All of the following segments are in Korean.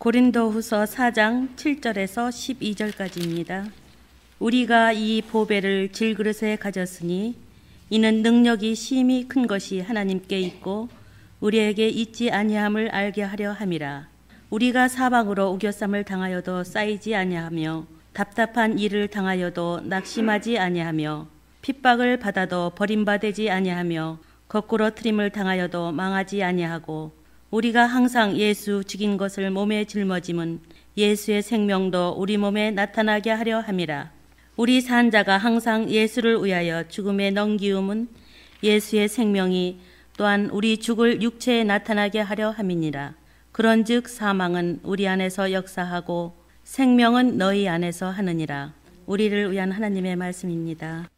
고린도후서 4장 7절에서 12절까지입니다. 우리가 이 보배를 질그릇에 가졌으니 이는 능력이 심히 큰 것이 하나님께 있고 우리에게 있지 아니함을 알게 하려 함이라. 우리가 사방으로 우겨쌈을 당하여도 쌓이지 아니하며 답답한 일을 당하여도 낙심하지 아니하며 핍박을 받아도 버림받지 아니하며 거꾸로 트림을 당하여도 망하지 아니하고 우리가 항상 예수 죽인 것을 몸에 짊어짐은 예수의 생명도 우리 몸에 나타나게 하려 함이라. 우리 산 자가 항상 예수를 위하여 죽음에 넘기움은 예수의 생명이 또한 우리 죽을 육체에 나타나게 하려 함이니라. 그런즉 사망은 우리 안에서 역사하고 생명은 너희 안에서 하느니라. 우리를 위한 하나님의 말씀입니다.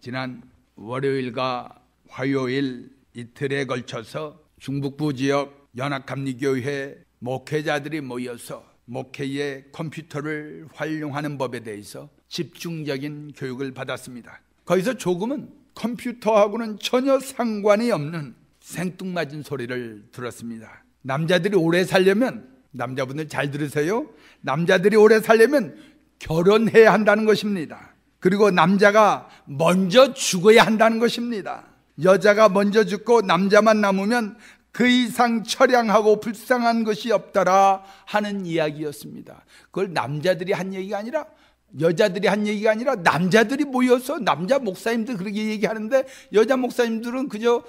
지난 월요일과 화요일 이틀에 걸쳐서 중북부 지역 연합감리교회 목회자들이 모여서 목회의 컴퓨터를 활용하는 법에 대해서 집중적인 교육을 받았습니다. 거기서 조금은 컴퓨터하고는 전혀 상관이 없는 생뚱맞은 소리를 들었습니다. 남자들이 오래 살려면, 남자분들 잘 들으세요, 남자들이 오래 살려면 결혼해야 한다는 것입니다. 그리고 남자가 먼저 죽어야 한다는 것입니다. 여자가 먼저 죽고 남자만 남으면 그 이상 처량하고 불쌍한 것이 없더라 하는 이야기였습니다. 그걸 남자들이 한 얘기가 아니라, 여자들이 한 얘기가 아니라 남자들이 모여서, 남자 목사님들 그렇게 얘기하는데 여자 목사님들은 그저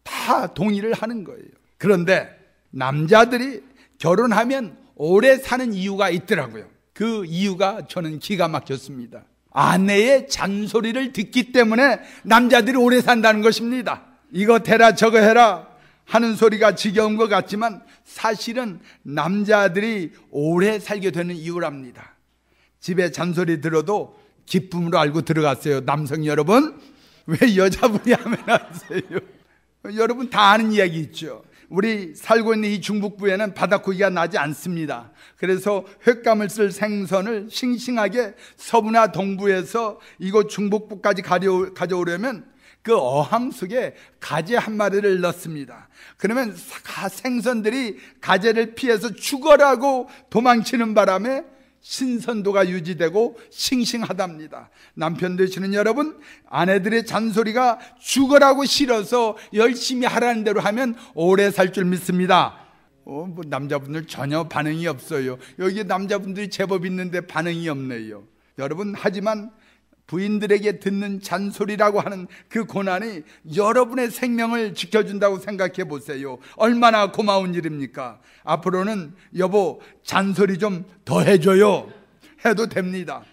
다 동의를 하는 거예요. 그런데 남자들이 결혼하면 오래 사는 이유가 있더라고요. 그 이유가 저는 기가 막혔습니다. 아내의 잔소리를 듣기 때문에 남자들이 오래 산다는 것입니다. 이거 해라 저거 해라 하는 소리가 지겨운 것 같지만 사실은 남자들이 오래 살게 되는 이유랍니다. 집에 잔소리 들어도 기쁨으로 알고 들어갔어요. 남성 여러분, 왜 여자분이 하면 안 돼요? 여러분 다 아는 이야기 있죠. 우리 살고 있는 이 중북부에는 바닷고기가 나지 않습니다. 그래서 횟감을 쓸 생선을 싱싱하게 서부나 동부에서 이곳 중북부까지 가져오려면 그 어항 속에 가재 한 마리를 넣습니다. 그러면 생선들이 가재를 피해서 죽어라고 도망치는 바람에 신선도가 유지되고 싱싱하답니다. 남편 되시는 여러분, 아내들의 잔소리가 죽으라고 싫어서 열심히 하라는 대로 하면 오래 살 줄 믿습니다. 남자분들 전혀 반응이 없어요. 여기 남자분들이 제법 있는데 반응이 없네요. 여러분, 하지만 부인들에게 듣는 잔소리라고 하는 그 고난이 여러분의 생명을 지켜준다고 생각해 보세요. 얼마나 고마운 일입니까? 앞으로는 여보 잔소리 좀 더 해줘요 해도 됩니다.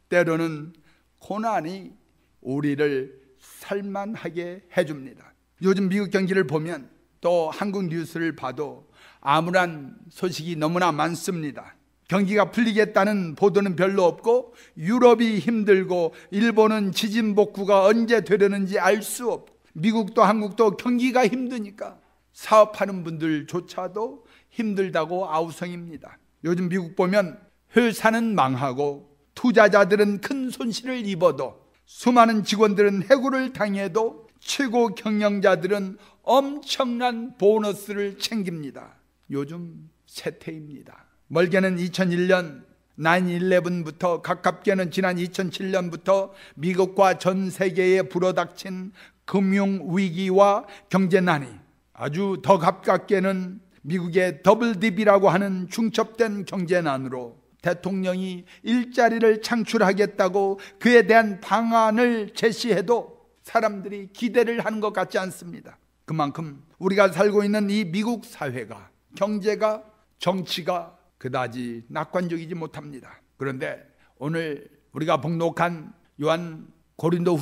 때로는 고난이 우리를 살만하게 해줍니다. 요즘 미국 경기를 보면 또 한국 뉴스를 봐도 암울한 소식이 너무나 많습니다. 경기가 풀리겠다는 보도는 별로 없고, 유럽이 힘들고 일본은 지진 복구가 언제 되려는지 알 수 없고, 미국도 한국도 경기가 힘드니까 사업하는 분들조차도 힘들다고 아우성입니다. 요즘 미국 보면 회사는 망하고 투자자들은 큰 손실을 입어도, 수많은 직원들은 해고를 당해도 최고 경영자들은 엄청난 보너스를 챙깁니다. 요즘 세태입니다. 멀게는 2001년 9/11부터 가깝게는 지난 2007년부터 미국과 전 세계에 불어닥친 금융위기와 경제난이, 아주 더 가깝게는 미국의 더블딥이라고 하는 중첩된 경제난으로 대통령이 일자리를 창출하겠다고 그에 대한 방안을 제시해도 사람들이 기대를 하는 것 같지 않습니다. 그만큼 우리가 살고 있는 이 미국 사회가, 경제가, 정치가 그다지 낙관적이지 못합니다. 그런데 오늘 우리가 복록한 요한 고린도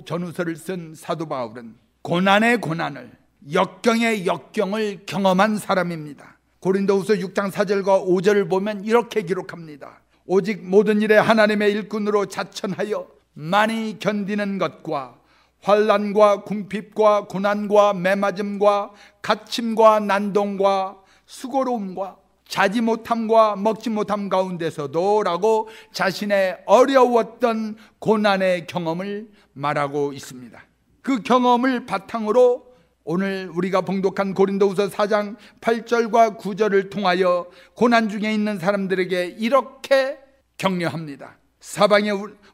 전후서를 쓴 사도 바울은 고난의 고난을, 역경의 역경을 경험한 사람입니다. 고린도후서 6장 4절과 5절을 보면 이렇게 기록합니다. 오직 모든 일에 하나님의 일꾼으로 자천하여 많이 견디는 것과 환난과 궁핍과 고난과 매맞음과 갇힘과 난동과 수고로움과 자지 못함과 먹지 못함 가운데서도 라고 자신의 어려웠던 고난의 경험을 말하고 있습니다. 그 경험을 바탕으로 오늘 우리가 봉독한 고린도후서 4장 8절과 9절을 통하여 고난 중에 있는 사람들에게 이렇게 격려합니다.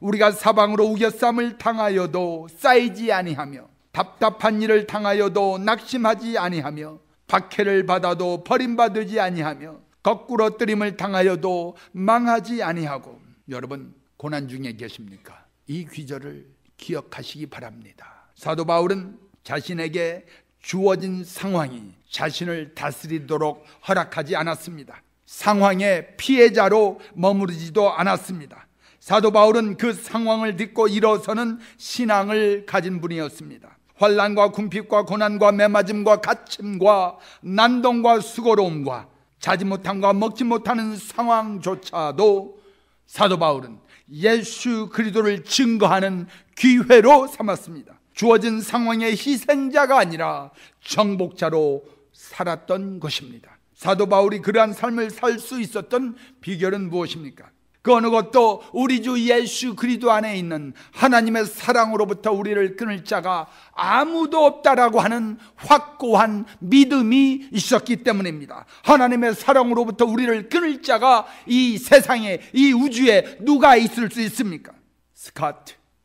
우리가 사방으로 우겨쌈을 당하여도 쌓이지 아니하며, 답답한 일을 당하여도 낙심하지 아니하며, 박해를 받아도 버림받지 아니하며, 거꾸로 뜨림을 당하여도 망하지 아니하고. 여러분, 고난 중에 계십니까? 이 귀절을 기억하시기 바랍니다. 사도 바울은 자신에게 주어진 상황이 자신을 다스리도록 허락하지 않았습니다. 상황의 피해자로 머무르지도 않았습니다. 사도 바울은 그 상황을 딛고 일어서는 신앙을 가진 분이었습니다. 환난과 궁핍과 고난과 매맞음과 갇힘과 난동과 수고로움과 자지 못함과 먹지 못하는 상황조차도 사도 바울은 예수 그리스도를 증거하는 기회로 삼았습니다. 주어진 상황의 희생자가 아니라 정복자로 살았던 것입니다. 사도 바울이 그러한 삶을 살 수 있었던 비결은 무엇입니까? 그 어느 것도 우리 주 예수 그리스도 안에 있는 하나님의 사랑으로부터 우리를 끊을 자가 아무도 없다라고 하는 확고한 믿음이 있었기 때문입니다. 하나님의 사랑으로부터 우리를 끊을 자가 이 세상에, 이 우주에 누가 있을 수 있습니까? 스캇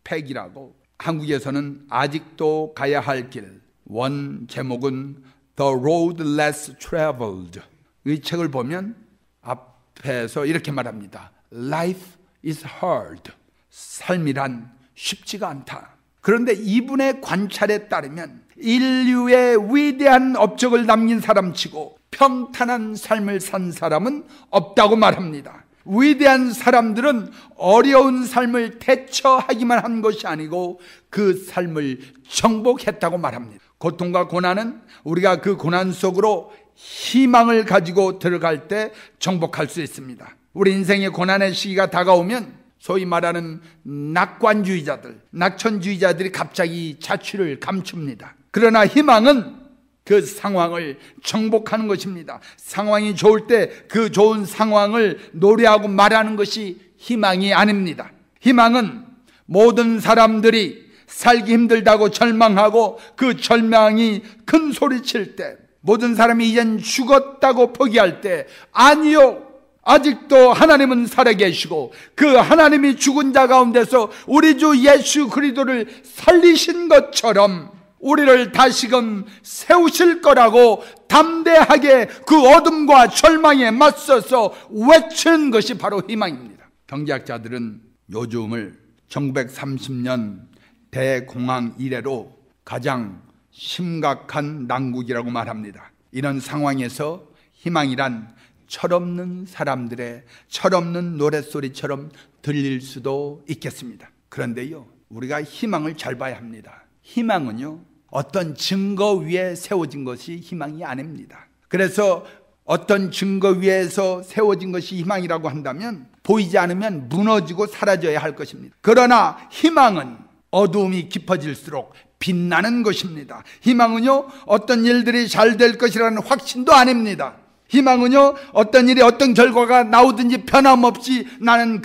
팩이라고, 한국에서는 아직도 가야 할 길, 원 제목은 The Road Less Traveled. 이 책을 보면 앞에서 이렇게 말합니다. Life is hard. 삶이란 쉽지가 않다. 그런데 이분의 관찰에 따르면 인류의 위대한 업적을 남긴 사람치고 평탄한 삶을 산 사람은 없다고 말합니다. 위대한 사람들은 어려운 삶을 대처하기만 한 것이 아니고 그 삶을 정복했다고 말합니다. 고통과 고난은 우리가 그 고난 속으로 희망을 가지고 들어갈 때 정복할 수 있습니다. 우리 인생의 고난의 시기가 다가오면 소위 말하는 낙관주의자들, 낙천주의자들이 갑자기 자취를 감춥니다. 그러나 희망은 그 상황을 정복하는 것입니다. 상황이 좋을 때 그 좋은 상황을 노래하고 말하는 것이 희망이 아닙니다. 희망은 모든 사람들이 살기 힘들다고 절망하고 그 절망이 큰 소리칠 때, 모든 사람이 이젠 죽었다고 포기할 때, 아니요, 아직도 하나님은 살아계시고 그 하나님이 죽은 자 가운데서 우리 주 예수 그리스도를 살리신 것처럼 우리를 다시금 세우실 거라고 담대하게 그 어둠과 절망에 맞서서 외치는 것이 바로 희망입니다. 경제학자들은 요즘을 1930년 대공황 이래로 가장 심각한 난국이라고 말합니다. 이런 상황에서 희망이란 철없는 사람들의 철없는 노랫소리처럼 들릴 수도 있겠습니다. 그런데요, 우리가 희망을 잘 봐야 합니다. 희망은요, 어떤 증거 위에 세워진 것이 희망이 아닙니다. 그래서 어떤 증거 위에서 세워진 것이 희망이라고 한다면 보이지 않으면 무너지고 사라져야 할 것입니다. 그러나 희망은 어두움이 깊어질수록 빛나는 것입니다. 희망은요, 어떤 일들이 잘 될 것이라는 확신도 아닙니다. 희망은요, 어떤 일이 어떤 결과가 나오든지 변함없이 나는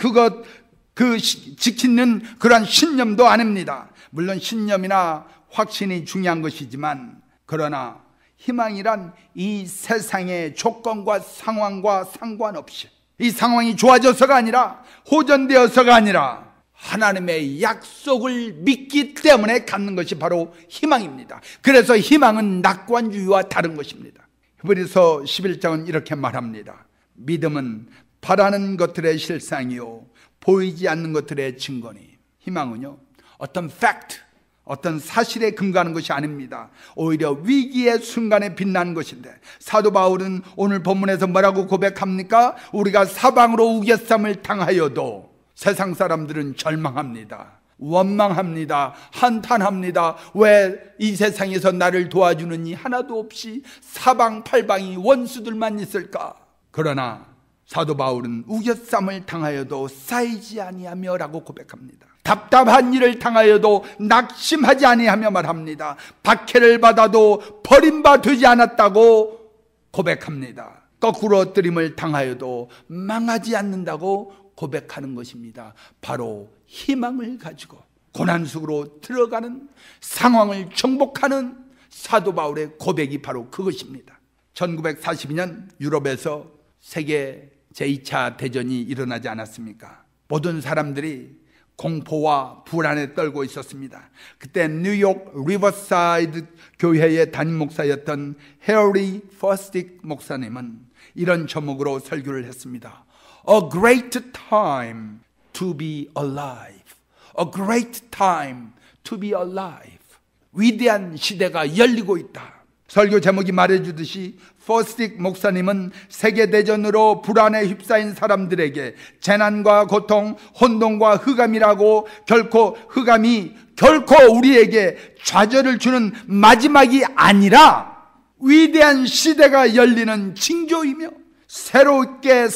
지키는 그러한 신념도 아닙니다. 물론 신념이나 확신이 중요한 것이지만, 그러나 희망이란 이 세상의 조건과 상황과 상관없이, 이 상황이 좋아져서가 아니라, 호전되어서가 아니라 하나님의 약속을 믿기 때문에 갖는 것이 바로 희망입니다. 그래서 희망은 낙관주의와 다른 것입니다. 히브리서 11장은 이렇게 말합니다. 믿음은 바라는 것들의 실상이요 보이지 않는 것들의 증거니. 희망은요, 어떤 팩트, 어떤 사실에 근거하는 것이 아닙니다. 오히려 위기의 순간에 빛나는 것인데, 사도 바울은 오늘 본문에서 뭐라고 고백합니까? 우리가 사방으로 우겨쌈을 당하여도 세상 사람들은 절망합니다. 원망합니다. 한탄합니다. 왜 이 세상에서 나를 도와주는 이 하나도 없이 사방팔방이 원수들만 있을까? 그러나 사도 바울은 우겨쌈을 당하여도 쌓이지 아니하며 라고 고백합니다. 답답한 일을 당하여도 낙심하지 아니하며 말합니다. 박해를 받아도 버림받지 않았다고 고백합니다. 거꾸로 엎드림을 당하여도 망하지 않는다고 고백하는 것입니다. 바로 희망을 가지고 고난 속으로 들어가는, 상황을 정복하는, 사도 바울의 고백이 바로 그것입니다. 1942년 유럽에서 세계 제2차 대전이 일어나지 않았습니까? 모든 사람들이 공포와 불안에 떨고 있었습니다. 그때 뉴욕 리버사이드 교회의 담임 목사였던 해리 퍼스틱 목사님은 이런 제목으로 설교를 했습니다. A great time to be alive. A great time to be alive. 위대한 시대가 열리고 있다. 설교 제목이 말해주듯이 퍼스틱 목사님은 세계대전으로 불안에 휩싸인 사람들에게 재난과 고통, 혼돈과 흑암이라고 흑암이 결코 우리에게 좌절을 주는 마지막이 아니라 위대한 시대가 열리는 징조이며 새롭게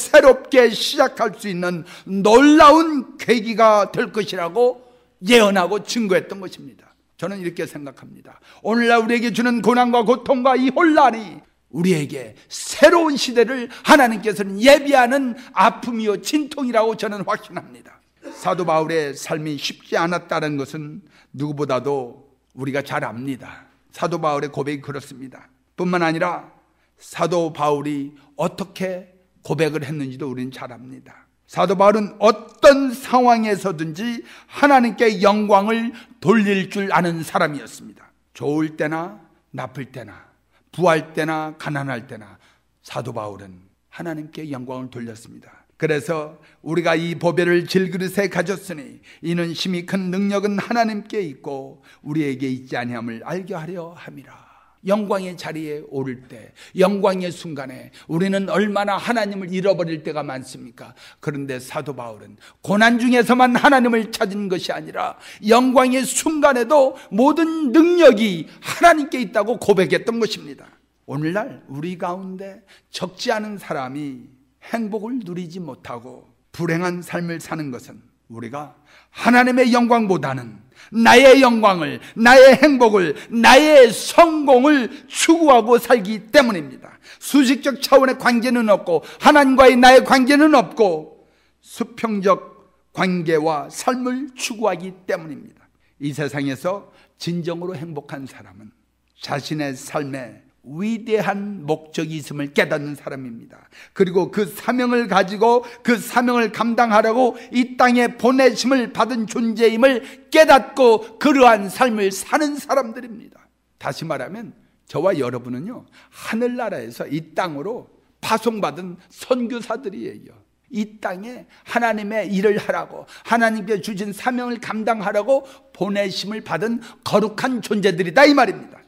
시작할 수 있는 놀라운 계기가 될 것이라고 예언하고 증거했던 것입니다. 저는 이렇게 생각합니다. 오늘날 우리에게 주는 고난과 고통과 이 혼란이 우리에게 새로운 시대를 하나님께서는 예비하는 아픔이요 진통이라고 저는 확신합니다. 사도 바울의 삶이 쉽지 않았다는 것은 누구보다도 우리가 잘 압니다. 사도 바울의 고백이 그렇습니다. 뿐만 아니라 사도 바울이 어떻게 고백을 했는지도 우리는 잘 압니다. 사도 바울은 어떤 상황에서든지 하나님께 영광을 돌릴 줄 아는 사람이었습니다. 좋을 때나 나쁠 때나 부할 때나 가난할 때나 사도 바울은 하나님께 영광을 돌렸습니다. 그래서 우리가 이 보배를 질그릇에 가졌으니 이는 심히 큰 능력은 하나님께 있고 우리에게 있지 아니함을 알게 하려 함이라. 영광의 자리에 오를 때, 영광의 순간에 우리는 얼마나 하나님을 잃어버릴 때가 많습니까? 그런데 사도 바울은 고난 중에서만 하나님을 찾은 것이 아니라 영광의 순간에도 모든 능력이 하나님께 있다고 고백했던 것입니다. 오늘날 우리 가운데 적지 않은 사람이 행복을 누리지 못하고 불행한 삶을 사는 것은 우리가 하나님의 영광보다는 나의 영광을, 나의 행복을, 나의 성공을 추구하고 살기 때문입니다. 수식적 차원의 관계는 없고 하나님과의 나의 관계는 없고 수평적 관계와 삶을 추구하기 때문입니다. 이 세상에서 진정으로 행복한 사람은 자신의 삶에 위대한 목적이 있음을 깨닫는 사람입니다. 그리고 그 사명을 가지고 그 사명을 감당하려고 이 땅에 보내심을 받은 존재임을 깨닫고 그러한 삶을 사는 사람들입니다. 다시 말하면 저와 여러분은요, 하늘나라에서 이 땅으로 파송받은 선교사들이에요. 이 땅에 하나님의 일을 하라고, 하나님께 주신 사명을 감당하라고 보내심을 받은 거룩한 존재들이다 이 말입니다.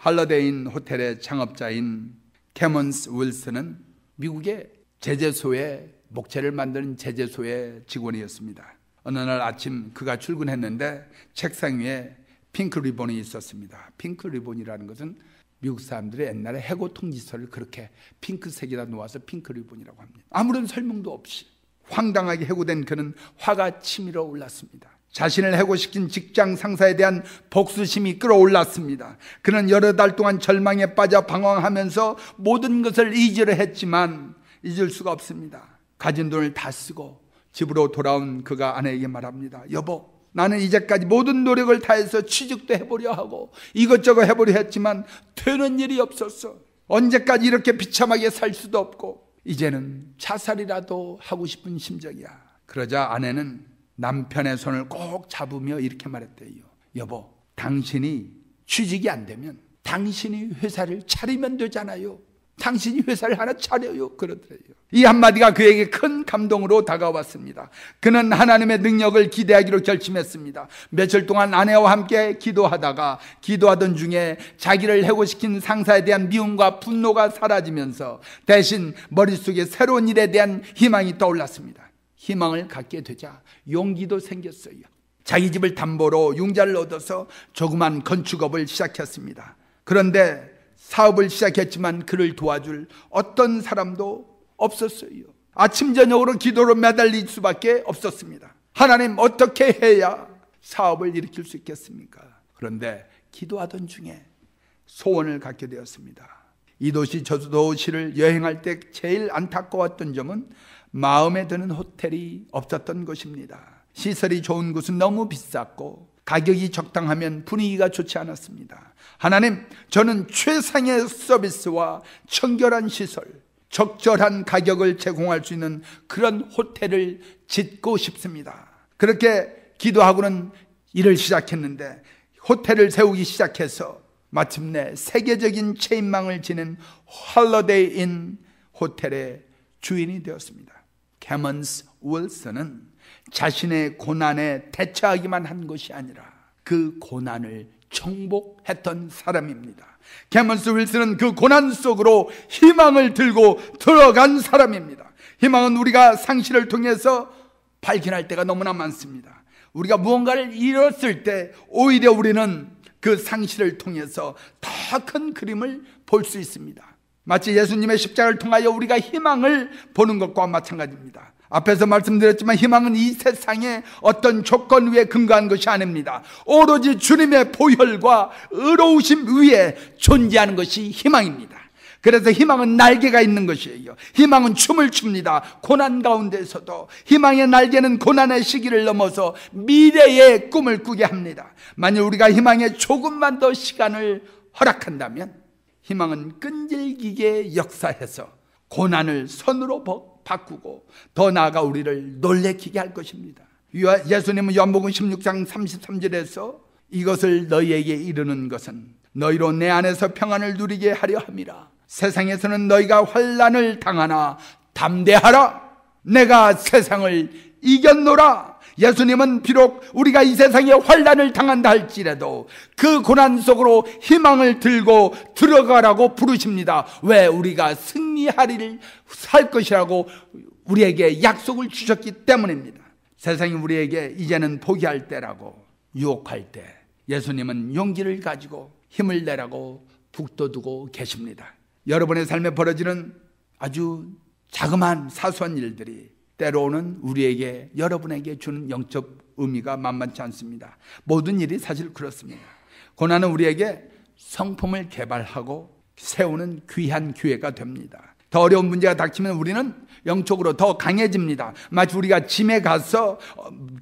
할러데인 호텔의 창업자인 캐먼스 윌슨은 미국의 제재소에 목재를 만드는 제재소의 직원이었습니다. 어느 날 아침 그가 출근했는데 책상 위에 핑크 리본이 있었습니다. 핑크 리본이라는 것은 미국 사람들이 옛날에 해고 통지서를 그렇게 핑크색에다 놓아서 핑크 리본이라고 합니다. 아무런 설명도 없이 황당하게 해고된 그는 화가 치밀어 올랐습니다. 자신을 해고시킨 직장 상사에 대한 복수심이 끌어올랐습니다. 그는 여러 달 동안 절망에 빠져 방황하면서 모든 것을 잊으려 했지만 잊을 수가 없습니다. 가진 돈을 다 쓰고 집으로 돌아온 그가 아내에게 말합니다. 여보, 나는 이제까지 모든 노력을 다해서 취직도 해보려 하고 이것저것 해보려 했지만 되는 일이 없었어. 언제까지 이렇게 비참하게 살 수도 없고 이제는 자살이라도 하고 싶은 심정이야. 그러자 아내는 남편의 손을 꼭 잡으며 이렇게 말했대요. 여보, 당신이 취직이 안 되면 당신이 회사를 차리면 되잖아요. 당신이 회사를 하나 차려요. 그러더래요. 이 한마디가 그에게 큰 감동으로 다가왔습니다. 그는 하나님의 능력을 기대하기로 결심했습니다. 며칠 동안 아내와 함께 기도하던 중에 자기를 해고시킨 상사에 대한 미움과 분노가 사라지면서 대신 머릿속에 새로운 일에 대한 희망이 떠올랐습니다. 희망을 갖게 되자 용기도 생겼어요. 자기 집을 담보로 융자를 얻어서 조그만 건축업을 시작했습니다. 그런데 사업을 시작했지만 그를 도와줄 어떤 사람도 없었어요. 아침 저녁으로 기도로 매달릴 수밖에 없었습니다. 하나님, 어떻게 해야 사업을 일으킬 수 있겠습니까? 그런데 기도하던 중에 소원을 갖게 되었습니다. 이 도시 저 도시를 여행할 때 제일 안타까웠던 점은 마음에 드는 호텔이 없었던 것입니다. 시설이 좋은 곳은 너무 비쌌고 가격이 적당하면 분위기가 좋지 않았습니다. 하나님, 저는 최상의 서비스와 청결한 시설, 적절한 가격을 제공할 수 있는 그런 호텔을 짓고 싶습니다. 그렇게 기도하고는 일을 시작했는데 호텔을 세우기 시작해서 마침내 세계적인 체인망을 지닌 홀리데이 인 호텔의 주인이 되었습니다. 캐먼스 윌슨은 자신의 고난에 대처하기만 한 것이 아니라 그 고난을 정복했던 사람입니다. 캐먼스 윌슨은 그 고난 속으로 희망을 들고 들어간 사람입니다. 희망은 우리가 상실을 통해서 발견할 때가 너무나 많습니다. 우리가 무언가를 잃었을 때 오히려 우리는 그 상실을 통해서 더 큰 그림을 볼 수 있습니다. 마치 예수님의 십자가를 통하여 우리가 희망을 보는 것과 마찬가지입니다. 앞에서 말씀드렸지만 희망은 이 세상의 어떤 조건 위에 근거한 것이 아닙니다. 오로지 주님의 보혈과 의로우심 위에 존재하는 것이 희망입니다. 그래서 희망은 날개가 있는 것이에요. 희망은 춤을 춥니다. 고난 가운데서도 희망의 날개는 고난의 시기를 넘어서 미래의 꿈을 꾸게 합니다. 만일 우리가 희망에 조금만 더 시간을 허락한다면 희망은 끈질기게 역사해서 고난을 선으로 바꾸고 더 나아가 우리를 놀래키게 할 것입니다. 예수님은 요한복음 16장 33절에서 이것을 너희에게 이르는 것은 너희로 내 안에서 평안을 누리게 하려 함이라. 세상에서는 너희가 환난을 당하나 담대하라. 내가 세상을 이겼노라. 예수님은 비록 우리가 이 세상에 환난을 당한다 할지라도 그 고난 속으로 희망을 들고 들어가라고 부르십니다. 왜? 우리가 승리하리를 살 것이라고 우리에게 약속을 주셨기 때문입니다. 세상이 우리에게 이제는 포기할 때라고 유혹할 때 예수님은 용기를 가지고 힘을 내라고 북돋우고 계십니다. 여러분의 삶에 벌어지는 아주 자그마한 사소한 일들이 때로는 우리에게, 여러분에게 주는 영적 의미가 만만치 않습니다. 모든 일이 사실 그렇습니다. 고난은 우리에게 성품을 개발하고 세우는 귀한 기회가 됩니다. 더 어려운 문제가 닥치면 우리는 영적으로 더 강해집니다. 마치 우리가 짐에 가서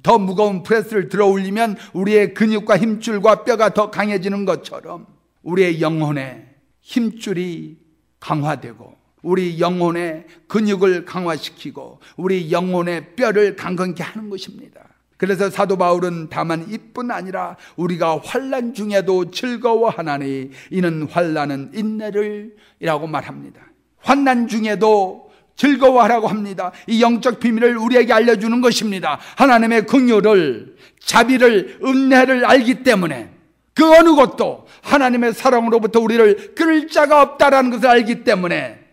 더 무거운 프레스를 들어 올리면 우리의 근육과 힘줄과 뼈가 더 강해지는 것처럼 우리의 영혼의 힘줄이 강화되고 우리 영혼의 근육을 강화시키고 우리 영혼의 뼈를 강건케 하는 것입니다. 그래서 사도 바울은 다만 이뿐 아니라 우리가 환난 중에도 즐거워하나니 이는 환난은 인내를 이라고 말합니다. 환난 중에도 즐거워하라고 합니다. 이 영적 비밀을 우리에게 알려주는 것입니다. 하나님의 긍휼을, 자비를, 은혜를 알기 때문에 그 어느 것도 하나님의 사랑으로부터 우리를 끊을 자가 없다라는 것을 알기 때문에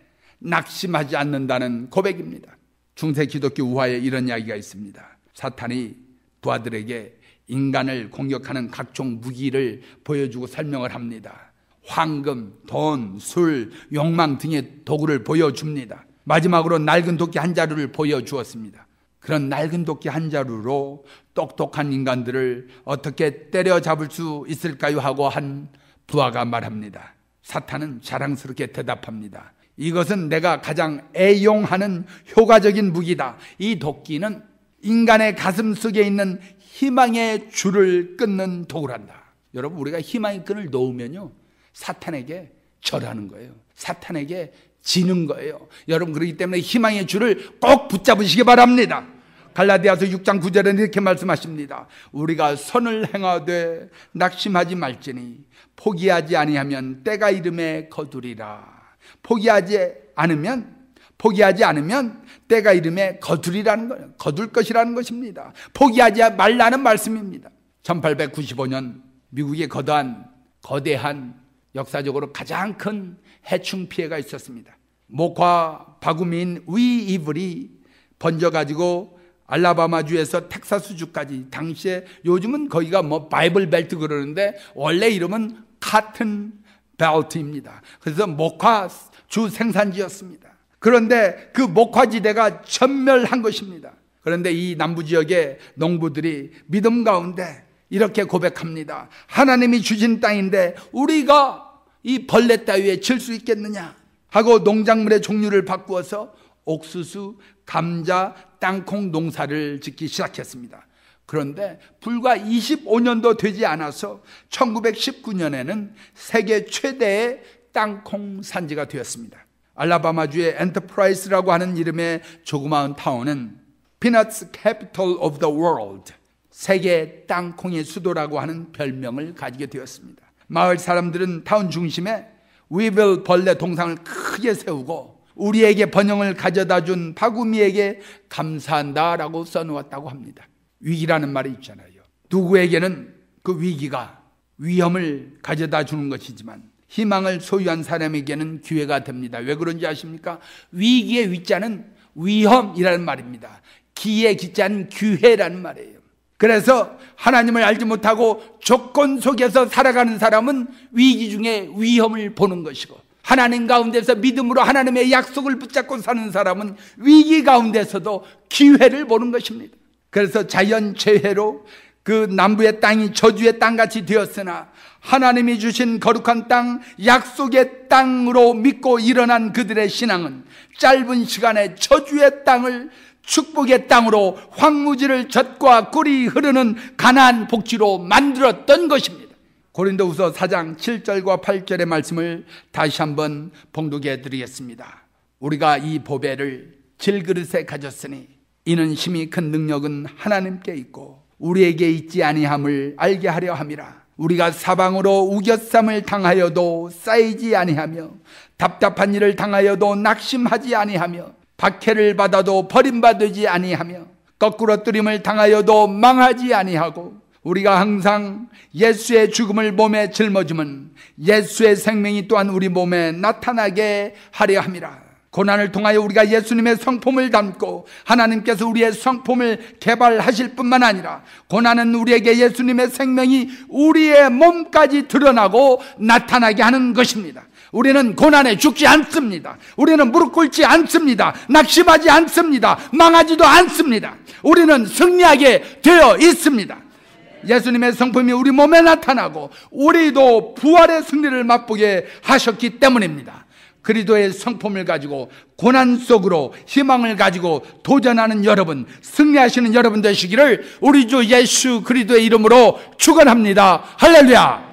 낙심하지 않는다는 고백입니다. 중세 기독교 우화에 이런 이야기가 있습니다. 사탄이 부하들에게 인간을 공격하는 각종 무기를 보여주고 설명을 합니다. 황금, 돈, 술, 욕망 등의 도구를 보여줍니다. 마지막으로 낡은 도끼 한 자루를 보여주었습니다. 그런 낡은 도끼 한 자루로 똑똑한 인간들을 어떻게 때려잡을 수 있을까요? 하고 한 부하가 말합니다. 사탄은 자랑스럽게 대답합니다. 이것은 내가 가장 애용하는 효과적인 무기다. 이 도끼는 인간의 가슴 속에 있는 희망의 줄을 끊는 도구란다. 여러분, 우리가 희망의 끈을 놓으면요, 사탄에게 절하는 거예요. 사탄에게 지는 거예요. 여러분, 그렇기 때문에 희망의 줄을 꼭 붙잡으시기 바랍니다. 갈라디아서 6장 9절에 이렇게 말씀하십니다. 우리가 선을 행하되 낙심하지 말지니 포기하지 아니하면 때가 이름에 거두리라. 포기하지 않으면 때가 이름에 거두리라는 거예요. 거둘 것이라는 것입니다. 포기하지 말라는 말씀입니다. 1895년 미국에 거대한 역사적으로 가장 큰 해충 피해가 있었습니다. 목화 바구미인 위이블이 번져가지고 알라바마주에서 텍사스주까지, 당시에 요즘은 거기가 바이블 벨트 그러는데 원래 이름은 카튼 벨트입니다. 그래서 목화주 생산지였습니다. 그런데 그 목화지대가 전멸한 것입니다. 그런데 이 남부지역의 농부들이 믿음 가운데 이렇게 고백합니다. 하나님이 주신 땅인데 우리가 이 벌레 따위에 질 수 있겠느냐 하고 농작물의 종류를 바꾸어서 옥수수, 감자, 땅콩 농사를 짓기 시작했습니다. 그런데 불과 25년도 되지 않아서 1919년에는 세계 최대의 땅콩 산지가 되었습니다. 알라바마주의 엔터프라이스라고 하는 이름의 조그마한 타운은 Peanuts Capital of the World, 세계 땅콩의 수도라고 하는 별명을 가지게 되었습니다. 마을 사람들은 타운 중심에 위블 벌레 동상을 크게 세우고 우리에게 번영을 가져다 준 바구미에게 감사한다라고 써놓았다고 합니다. 위기라는 말이 있잖아요. 누구에게는 그 위기가 위험을 가져다 주는 것이지만 희망을 소유한 사람에게는 기회가 됩니다. 왜 그런지 아십니까? 위기의 위자는 위험이라는 말입니다. 기의 기자는 기회라는 말이에요. 그래서 하나님을 알지 못하고 조건 속에서 살아가는 사람은 위기 중에 위험을 보는 것이고, 하나님 가운데서 믿음으로 하나님의 약속을 붙잡고 사는 사람은 위기 가운데서도 기회를 보는 것입니다. 그래서 자연재해로 그 남부의 땅이 저주의 땅같이 되었으나 하나님이 주신 거룩한 땅, 약속의 땅으로 믿고 일어난 그들의 신앙은 짧은 시간에 저주의 땅을 축복의 땅으로, 황무지를 젖과 꿀이 흐르는 가나안 복지로 만들었던 것입니다. 고린도후서 4장 7절과 8절의 말씀을 다시 한번 봉독해 드리겠습니다. 우리가 이 보배를 질그릇에 가졌으니 이는 심히 큰 능력은 하나님께 있고 우리에게 있지 아니함을 알게 하려 함이라. 우리가 사방으로 우겨쌈을 당하여도 쌓이지 아니하며 답답한 일을 당하여도 낙심하지 아니하며 박해를 받아도 버림받지 아니하며 거꾸러뜨림을 당하여도 망하지 아니하고 우리가 항상 예수의 죽음을 몸에 짊어지면 예수의 생명이 또한 우리 몸에 나타나게 하려 함이라. 고난을 통하여 우리가 예수님의 성품을 담고 하나님께서 우리의 성품을 개발하실 뿐만 아니라 고난은 우리에게 예수님의 생명이 우리의 몸까지 드러나고 나타나게 하는 것입니다. 우리는 고난에 죽지 않습니다. 우리는 무릎 꿇지 않습니다. 낙심하지 않습니다. 망하지도 않습니다. 우리는 승리하게 되어 있습니다. 예수님의 성품이 우리 몸에 나타나고 우리도 부활의 승리를 맛보게 하셨기 때문입니다. 그리스도의 성품을 가지고 고난 속으로 희망을 가지고 도전하는 여러분, 승리하시는 여러분 되시기를 우리 주 예수 그리스도의 이름으로 축원합니다. 할렐루야.